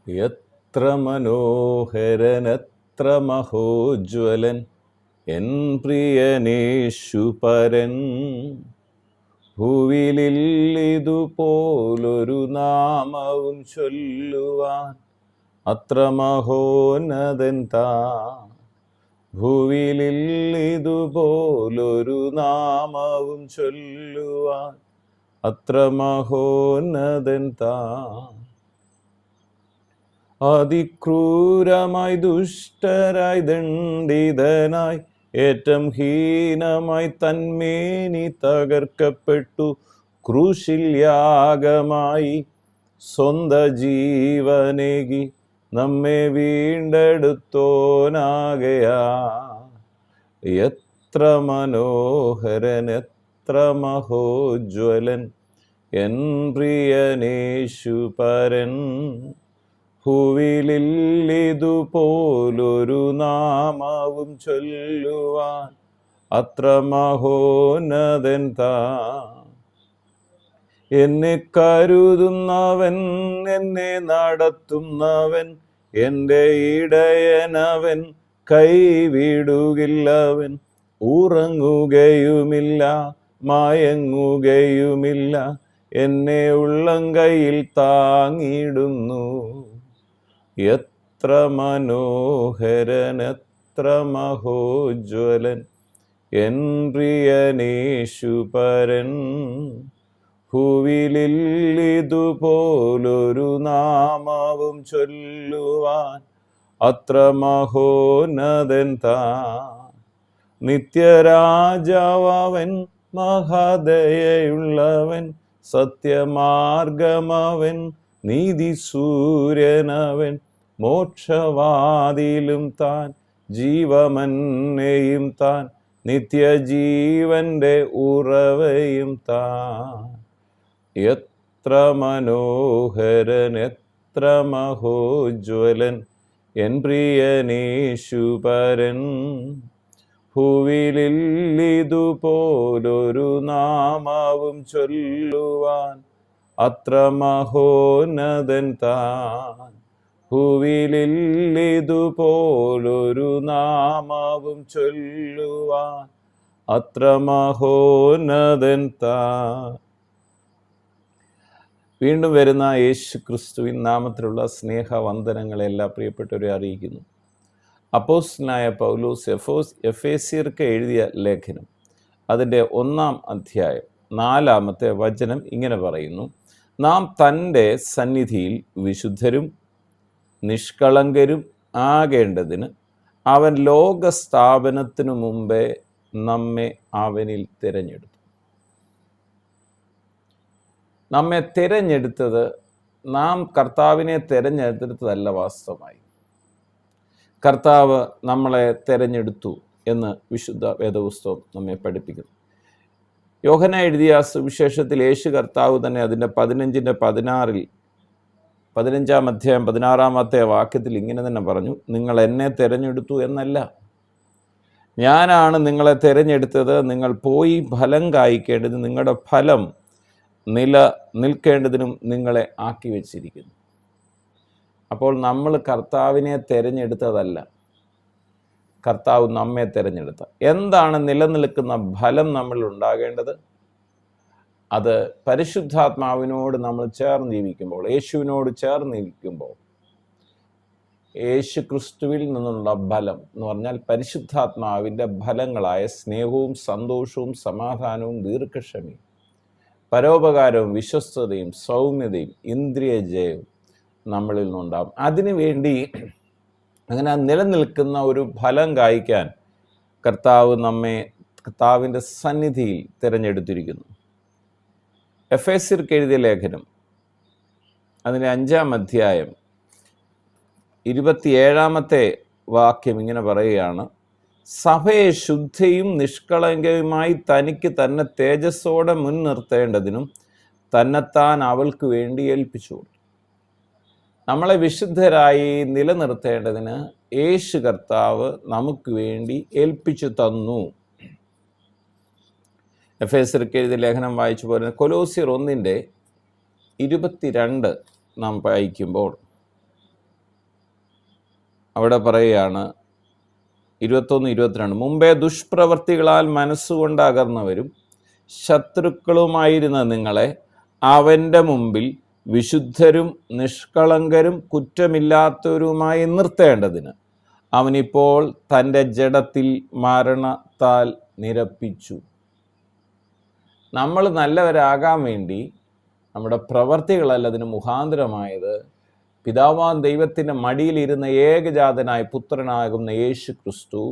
എത്ര മനോഹരൻ എത്ര മഹോജ്വലൻ എൻ പ്രിയനേശുപരൻ. ഭൂവിലിതുപോലൊരു നാമവും ചൊല്ലുവാൻ അത്ര മഹോന്നതൻ താൻ. ഭൂവിലിതുപോലൊരു നാമവും ചൊല്ലുവാൻ അത്ര മഹോന്നതൻ താൻ. അതിക്രൂരമായി ദുഷ്ടരായി ദണ്ഡിതനായി ഏറ്റം ഹീനമായി തന്മേനി തകർക്കപ്പെട്ടു ക്രൂശിൽ യാഗമായി സ്വന്ത ജീവനേകി നമ്മെ വീണ്ടെടുത്തോനാകയാ. എത്ര മനോഹരൻ എത്ര മഹോജ്വലൻ എൻ പ്രിയനേശുപരൻ. ഭൂവിലിതുപോലൊരു നാമവും ചൊല്ലുവാൻ അത്ര മഹോന്നതൻ താൻ. എന്നെ കരുതുന്നവൻ, എന്നെ നടത്തുന്നവൻ, എൻ്റെ ഇടയനവൻ, കൈവിടുകില്ലവൻ. ഉറങ്ങുകയുമില്ല മയങ്ങുകയുമില്ല, എന്നെ ഉള്ളംകൈയിൽ താങ്ങിടുന്നു. എത്ര മനോഹരൻ എത്ര മഹോജ്വലൻ എൻ പ്രിയനേശുപരൻ. ഭൂവിലിതുപോലൊരു നാമവും ചൊല്ലുവാൻ അത്ര മഹോന്നതൻ താൻ. നിത്യരാജാവൻ, മഹാദയയുള്ളവൻ, സത്യമാർഗമവൻ, നീതി സൂര്യനവൻ, മോക്ഷവാതിലും താൻ, ജീവമന്നയും താൻ, നിത്യജീവന്റെ ഉറവയും താൻ. എത്ര മനോഹരൻ എത്ര മഹോജ്വലൻ എൻ പ്രിയനേശുപരൻ. ഭൂവിലിതുപോലൊരു നാമവും ചൊല്ലുവാൻ അത്ര മഹോന്നതൻ താൻ. ഭൂവിലിതുപോലൊരു നാമവും ചൊല്ലുവാൻ അത്ര മഹോന്നതൻ താൻ. വീണ്ടും വരുന്ന യേശു ക്രിസ്തുവിൻ നാമത്തിലുള്ള സ്നേഹവന്ദനങ്ങളെ എല്ലാ പ്രിയപ്പെട്ടവരെ അറിയിക്കുന്നു. അപ്പോസ്തലനായ പൗലോസ് എഫേസ്യർക്ക് എഴുതിയ ലേഖനം അതിൻ്റെ 1-ാം അധ്യായം 4-ാമത്തെ വചനം ഇങ്ങനെ പറയുന്നു: നാം തൻ്റെ സന്നിധിയിൽ വിശുദ്ധരും നിഷ്കളങ്കരും ആകേണ്ടതിന് അവൻ ലോകസ്ഥാപനത്തിനു മുമ്പേ നമ്മെ അവനിൽ തിരഞ്ഞെടുത്തു. നമ്മെ തിരഞ്ഞെടുത്തത് നാം കർത്താവിനെ തിരഞ്ഞെടുത്തതല്ല. വാസ്തവമായി കർത്താവ് നമ്മളെ തിരഞ്ഞെടുത്തു എന്ന് വിശുദ്ധ വേദപുസ്തകം നമ്മെ പഠിപ്പിക്കുന്നു. യോഹന്നാൻ എഴുതിയ സുവിശേഷത്തിൽ യേശു കർത്താവ് തന്നെ അതിൻ്റെ 15-ാം അധ്യായം 16-ാമത്തെ വാക്യത്തിൽ ഇങ്ങനെ തന്നെ പറഞ്ഞു: നിങ്ങൾ എന്നെ തിരഞ്ഞെടുത്തു എന്നല്ല, ഞാനാണ് നിങ്ങളെ തിരഞ്ഞെടുത്തത്. നിങ്ങൾ പോയി ഫലം കായ്ക്കേണ്ടതിന്, നിങ്ങളുടെ ഫലം നിൽക്കേണ്ടതിനും നിങ്ങളെ ആക്കി വച്ചിരിക്കുന്നു. അപ്പോൾ നമ്മൾ കർത്താവിനെ തിരഞ്ഞെടുത്തതല്ല, കർത്താവ് നമ്മെ തിരഞ്ഞെടുത്ത. എന്താണ് നിലനിൽക്കുന്ന ഫലം നമ്മൾ ഉണ്ടാകേണ്ടത്? അത് പരിശുദ്ധാത്മാവിനോട് നമ്മൾ ചേർന്ന് ജീവിക്കുമ്പോൾ, യേശുവിനോട് ചേർന്ന് ഇരിക്കുമ്പോൾ, യേശു ക്രിസ്തുവിൽ നിന്നുള്ള ഫലം എന്ന് പറഞ്ഞാൽ പരിശുദ്ധാത്മാവിൻ്റെ ഫലങ്ങളായ സ്നേഹവും സന്തോഷവും സമാധാനവും ദീർഘക്ഷമയും പരോപകാരവും വിശ്വസ്തതയും സൗമ്യതയും ഇന്ദ്രിയ ജയവും നമ്മളിൽ നിന്നുണ്ടാകും. അതിനുവേണ്ടി അങ്ങനെ നിലനിൽക്കുന്ന ഒരു ഫലം കായ്ക്കാൻ കർത്താവ് നമ്മെ കർത്താവിൻ്റെ സന്നിധിയിൽ തിരഞ്ഞെടുത്തിരിക്കുന്നു. എഫേസ്യർക്ക് എഴുതിയ ലേഖനം അതിൻ്റെ 5-ാം അധ്യായം 27-ാമത്തെ വാക്യം ഇങ്ങനെ പറയുകയാണ്: സഭയെ ശുദ്ധിയും നിഷ്കളങ്കയുമായി തനിക്ക് തന്നെ തേജസ്സോടെ മുൻനിർത്തേണ്ടതിനും തന്നെത്താൻ അവൾക്ക് വേണ്ടി ഏൽപ്പിച്ചു. നമ്മളെ വിശുദ്ധരായി നിലനിർത്തേണ്ടതിന് യേശു കർത്താവ് നമുക്ക് വേണ്ടി ഏൽപ്പിച്ചു തന്നു. എഫേസ്യർക്ക് എഴുതിയ ലേഖനം വായിച്ചു പോലെ കൊലോസ്യർ 1-ന്റെ 22 നാം വായിക്കുമ്പോൾ അവിടെ പറയുകയാണ് 21-22, മുമ്പേ ദുഷ്പ്രവർത്തികളാൽ മനസ്സുകൊണ്ട് അകർന്നവരും ശത്രുക്കളുമായിരുന്ന നിങ്ങളെ അവൻ്റെ മുമ്പിൽ വിശുദ്ധരും നിഷ്കളങ്കരും കുറ്റമില്ലാത്തവരുമായി നിർത്തേണ്ടതിന് അവനിപ്പോൾ തൻ്റെ ജഡത്തിൽ മരണത്താൽ നിരപ്പിച്ചു. നമ്മൾ നല്ലവരാകാൻ വേണ്ടി നമ്മുടെ പ്രവർത്തികളല്ല അതിന് മുഖാന്തരമായത്. പിതാവാൻ ദൈവത്തിൻ്റെ മടിയിലിരുന്ന ഏകജാതനായ പുത്രനാകുന്ന യേശു ക്രിസ്തു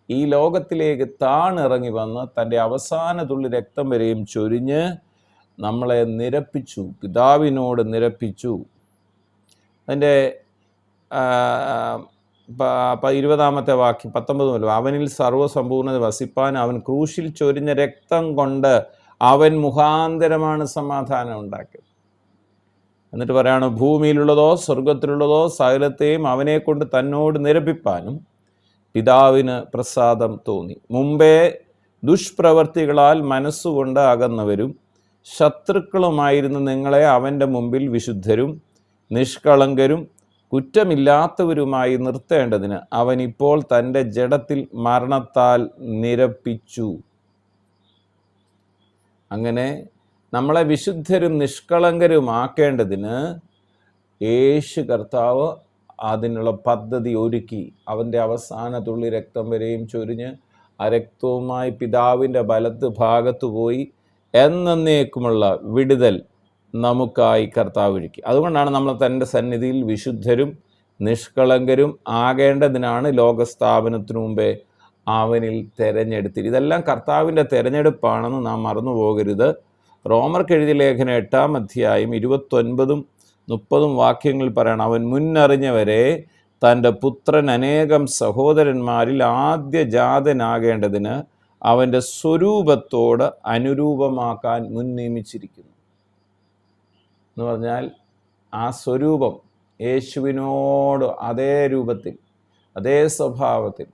ഈ ലോകത്തിലേക്ക് താണിറങ്ങി വന്ന് തൻ്റെ അവസാന തുള്ളി രക്തം വരെയും ചൊരിഞ്ഞ് നമ്മളെ നിരപ്പിച്ചു, പിതാവിനോട് നിരപ്പിച്ചു. അതിൻ്റെ 20-ാമത്തെ വാക്യം 19 മുതൽ, അവനിൽ സർവ്വസമ്പൂർണ്ണത വസിപ്പാൻ അവൻ ക്രൂശിൽ ചൊരിഞ്ഞ രക്തം കൊണ്ട് അവൻ മുഖാന്തരമാണ് സമാധാനം ഉണ്ടാക്കിയത്. എന്നിട്ട് പറയാണ്, ഭൂമിയിലുള്ളതോ സ്വർഗത്തിലുള്ളതോ സകലത്തെയും അവനെ കൊണ്ട് തന്നോട് നിരപ്പിപ്പാനും പിതാവിന് പ്രസാദം തോന്നി. മുമ്പേ ദുഷ്പ്രവർത്തികളാൽ മനസ്സുകൊണ്ട് അകന്നവരും ശത്രുക്കളുമായിരുന്ന നിങ്ങളെ അവൻ്റെ മുമ്പിൽ വിശുദ്ധരും നിഷ്കളങ്കരും കുറ്റമില്ലാത്തവരുമായി നിർത്തേണ്ടതിന് അവൻ ഇപ്പോൾ തൻ്റെ ജഡത്തിൽ മരണത്താൽ നിരപ്പിച്ചു. അങ്ങനെ നമ്മളെ വിശുദ്ധരും നിഷ്കളങ്കരുമാക്കേണ്ടതിന് യേശു കർത്താവ് അതിനുള്ള പദ്ധതി ഒരുക്കി. അവൻ്റെ അവസാന തുള്ളി രക്തം വരെയും ചൊരിഞ്ഞ് ആ രക്തവുമായി പിതാവിൻ്റെ വലത്ത് ഭാഗത്ത് പോയി എന്നേക്കുമുള്ള വിടുതൽ നമുക്കായി കർത്താവ് ഒരുക്കി. അതുകൊണ്ടാണ് നമ്മൾ തൻ്റെ സന്നിധിയിൽ വിശുദ്ധരും നിഷ്കളങ്കരും ആകേണ്ടതിനാണ് ലോകസ്ഥാപനത്തിനു മുമ്പേ അവനിൽ തെരഞ്ഞെടുത്തിരി. ഇതെല്ലാം കർത്താവിൻ്റെ തെരഞ്ഞെടുപ്പാണെന്ന് നാം മറന്നു പോകരുത്. റോമർക്ക് എഴുതിയ ലേഖനം 8-ാം അധ്യായം 29-30 വാക്യങ്ങളിൽ പറയണം, അവൻ മുന്നറിഞ്ഞവരെ തൻ്റെ പുത്രൻ അനേകം സഹോദരന്മാരിൽ ആദ്യജാതനാകേണ്ടതിന് അവൻ്റെ സ്വരൂപത്തോട് അനുരൂപമാക്കാൻ മുൻ നിയമിച്ചിരിക്കുന്നു. എന്ന് പറഞ്ഞാൽ ആ സ്വരൂപം യേശുവിനോട് അതേ രൂപത്തിൽ അതേ സ്വഭാവത്തിൽ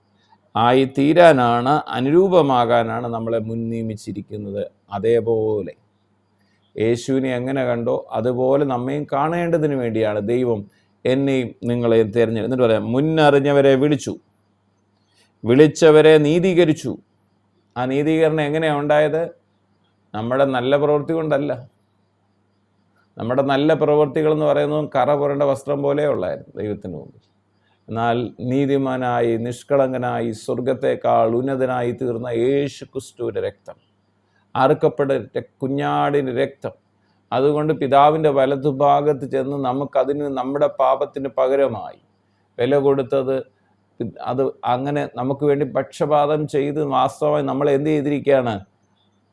ആയി തീരാനാണ്, അനുരൂപമാകാനാണ് നമ്മളെ മുൻ നിയമിച്ചിരിക്കുന്നത്. അതേപോലെ യേശുവിനെ എങ്ങനെ കണ്ടോ അതുപോലെ നമ്മയും കാണേണ്ടതിന് വേണ്ടിയാണ് ദൈവം എന്നെയും നിങ്ങളെയും തിരഞ്ഞെടുത്തു. എന്നിട്ട് പറയാം, മുന്നറിഞ്ഞവരെ വിളിച്ചു, വിളിച്ചവരെ നീതീകരിച്ചു. ആ നീതീകരണം എങ്ങനെയാണ് ഉണ്ടായത്? നമ്മുടെ നല്ല പ്രവൃത്തി കൊണ്ടല്ല. നമ്മുടെ നല്ല പ്രവൃത്തികൾ എന്ന് പറയുന്നത് കറ പുരണ്ട വസ്ത്രം പോലെ ഉള്ളായിരുന്നു ദൈവത്തിന് മുമ്പിൽ. എന്നാൽ നീതിമാനായി നിഷ്കളങ്കനായി സ്വർഗത്തേക്കാൾ ഉന്നതനായി തീർന്ന യേശു ക്രിസ്തുവിൻ്റെ രക്തം, അറുക്കപ്പെട്ട കുഞ്ഞാടിൻ്റെ രക്തം, അതുകൊണ്ട് പിതാവിൻ്റെ വലതുഭാഗത്ത് ചെന്ന് നമുക്കതിന് നമ്മുടെ പാപത്തിന് പകരമായി വില കൊടുത്തത്. അത് അങ്ങനെ നമുക്ക് വേണ്ടി പക്ഷപാതം ചെയ്ത് വാസ്തവമായി നമ്മളെ എന്ത് ചെയ്തിരിക്കുകയാണ്?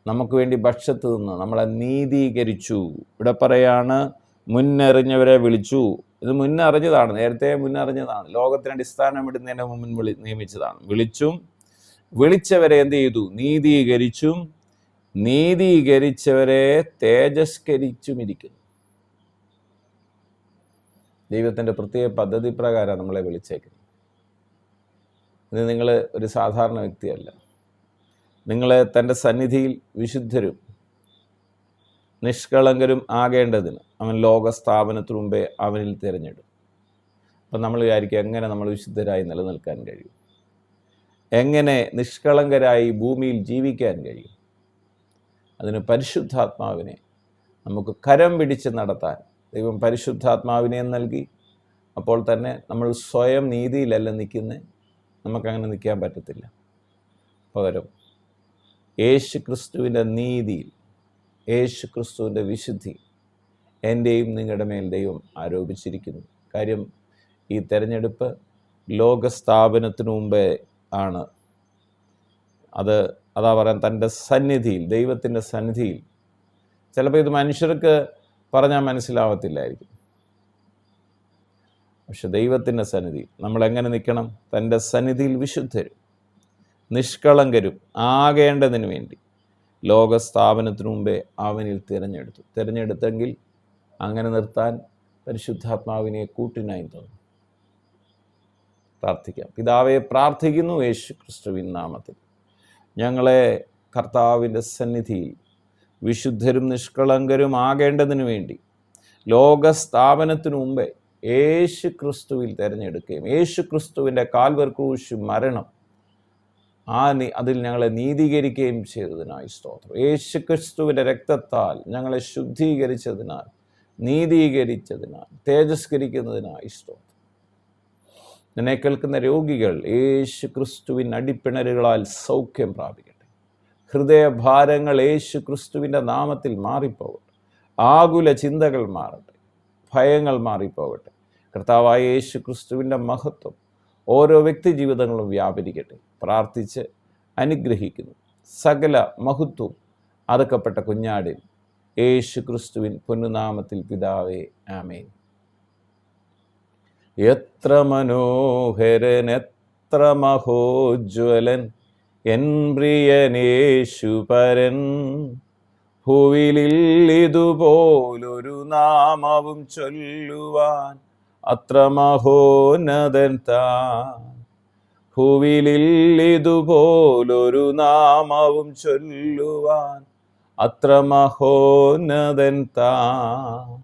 നമുക്ക് വേണ്ടി പക്ഷത്ത് നിന്ന് നമ്മളെ നീതീകരിച്ചു. ഇവിടെ പറയാണ്, മുന്നറിഞ്ഞവരെ വിളിച്ചു. ഇത് മുന്നറിഞ്ഞതാണ്, നേരത്തെ മുന്നറിഞ്ഞതാണ്, ലോകത്തിന് അടിസ്ഥാനം ഇടുന്നതിന് മുമ്പ് നിയമിച്ചതാണ്. വിളിച്ചും വിളിച്ചവരെ എന്ത് ചെയ്തു? നീതീകരിച്ചും നീതീകരിച്ചവരെ തേജസ്കരിച്ചും ഇരിക്കുന്നു. ദൈവത്തിൻ്റെ പ്രത്യേക പദ്ധതി പ്രകാരം നമ്മളെ വിളിച്ചേക്കുന്നത്. ഇത് നിങ്ങൾ ഒരു സാധാരണ വ്യക്തിയല്ല. നിങ്ങളെ തൻ്റെ സന്നിധിയിൽ വിശുദ്ധരും നിഷ്കളങ്കരും ആകേണ്ടതിന് അവൻ ലോകസ്ഥാപനത്തിനു മുമ്പേ അവനിൽ തിരഞ്ഞെടുക്കും. അപ്പം നമ്മൾ വിചാരിക്കുക, എങ്ങനെ നമ്മൾ വിശുദ്ധരായി നിലനിൽക്കാൻ കഴിയും? എങ്ങനെ നിഷ്കളങ്കരായി ഭൂമിയിൽ ജീവിക്കാൻ കഴിയും? അതിന് പരിശുദ്ധാത്മാവിനെ നമുക്ക് കരം പിടിച്ച് നടത്താൻ ദൈവം പരിശുദ്ധാത്മാവിനെ നൽകി. അപ്പോൾ തന്നെ നമ്മൾ സ്വയം നീതിയിലല്ല നിൽക്കുന്നത്. നമുക്കങ്ങനെ നിൽക്കാൻ പറ്റത്തില്ല. പകരം യേശു ക്രിസ്തുവിൻ്റെ നീതിയിൽ, യേശു ക്രിസ്തുവിൻ്റെ വിശുദ്ധി എൻ്റെയും നിങ്ങളുടെ മേൽ ദൈവം ആരോപിച്ചിരിക്കുന്നു. കാര്യം ഈ തെരഞ്ഞെടുപ്പ് ലോകസ്ഥാപനത്തിനു മുമ്പേ ആണ്. അതാ പറയാൻ തൻ്റെ സന്നിധിയിൽ, ദൈവത്തിൻ്റെ സന്നിധിയിൽ. ചിലപ്പോൾ ഇത് മനുഷ്യർക്ക് പറഞ്ഞാൽ മനസ്സിലാവത്തില്ലായിരിക്കും. പക്ഷെ ദൈവത്തിൻ്റെ സന്നിധിയിൽ നമ്മളെങ്ങനെ നിൽക്കണം? തൻ്റെ സന്നിധിയിൽ വിശുദ്ധരും നിഷ്കളങ്കരും ആകേണ്ടതിന് വേണ്ടി ലോകസ്ഥാപനത്തിനു മുമ്പേ അവനിൽ തിരഞ്ഞെടുത്തെങ്കിൽ അങ്ങനെ നിർത്താൻ പരിശുദ്ധാത്മാവിനെ കൂട്ടിനായി തോന്നും. പ്രാർത്ഥിക്കാം. പിതാവേ, പ്രാർത്ഥിക്കുന്നു യേശു ക്രിസ്തുവിൻ നാമത്തിൽ ഞങ്ങളെ കർത്താവിൻ്റെ സന്നിധിയിൽ വിശുദ്ധരും നിഷ്കളങ്കരും ആകേണ്ടതിനു വേണ്ടി ലോകസ്ഥാപനത്തിനു മുമ്പേ യേശു ക്രിസ്തുവിൽ തിരഞ്ഞെടുക്കുകയും യേശു ക്രിസ്തുവിൻ്റെ കാൽവർ ക്രൂശ് മരണം അതിൽ ഞങ്ങളെ നീതീകരിക്കുകയും ചെയ്തതിനായി സ്തോത്രം. യേശു ക്രിസ്തുവിൻ്റെ രക്തത്താൽ ഞങ്ങളെ ശുദ്ധീകരിച്ചതിനാൽ, നീതീകരിച്ചതിനാൽ, തേജസ്കരിക്കുന്നതിനായി സ്തോത്രം. എന്നെ കേൾക്കുന്ന രോഗികൾ യേശു ക്രിസ്തുവിൻ അടിപ്പിണരുകളാൽ സൗഖ്യം പ്രാപിക്കട്ടെ. ഹൃദയഭാരങ്ങൾ യേശു ക്രിസ്തുവിൻ്റെ നാമത്തിൽ മാറിപ്പോകട്ടെ. ആകുല ചിന്തകൾ മാറട്ടെ, ഭയങ്ങൾ മാറിപ്പോകട്ടെ. കർത്താവായ യേശു ക്രിസ്തുവിൻ്റെ മഹത്വം ഓരോ വ്യക്തി ജീവിതങ്ങളും വ്യാപരിക്കട്ടെ. പ്രാർത്ഥിച്ച് അനുഗ്രഹിക്കുന്നു. സകല മഹത്വം അറുക്കപ്പെട്ട കുഞ്ഞാടിൽ യേശു ക്രിസ്തുവിൻ പൊന്നുനാമത്തിൽ പിതാവേ, ആമേൻ. എത്ര മനോഹരൻ, എത്ര മഹോജ്വലൻ എൻ പ്രിയനേശു പരൻ. ഭൂവിലിൽ ഇതുപോലൊരു നാമവും ചൊല്ലുവാൻ അത്ര മഹോന്നതൻ താൻ. ഭൂവിലിൽ ഇതുപോലൊരു നാമവും ചൊല്ലുവാൻ അത്ര മഹോന്നതൻ താൻ.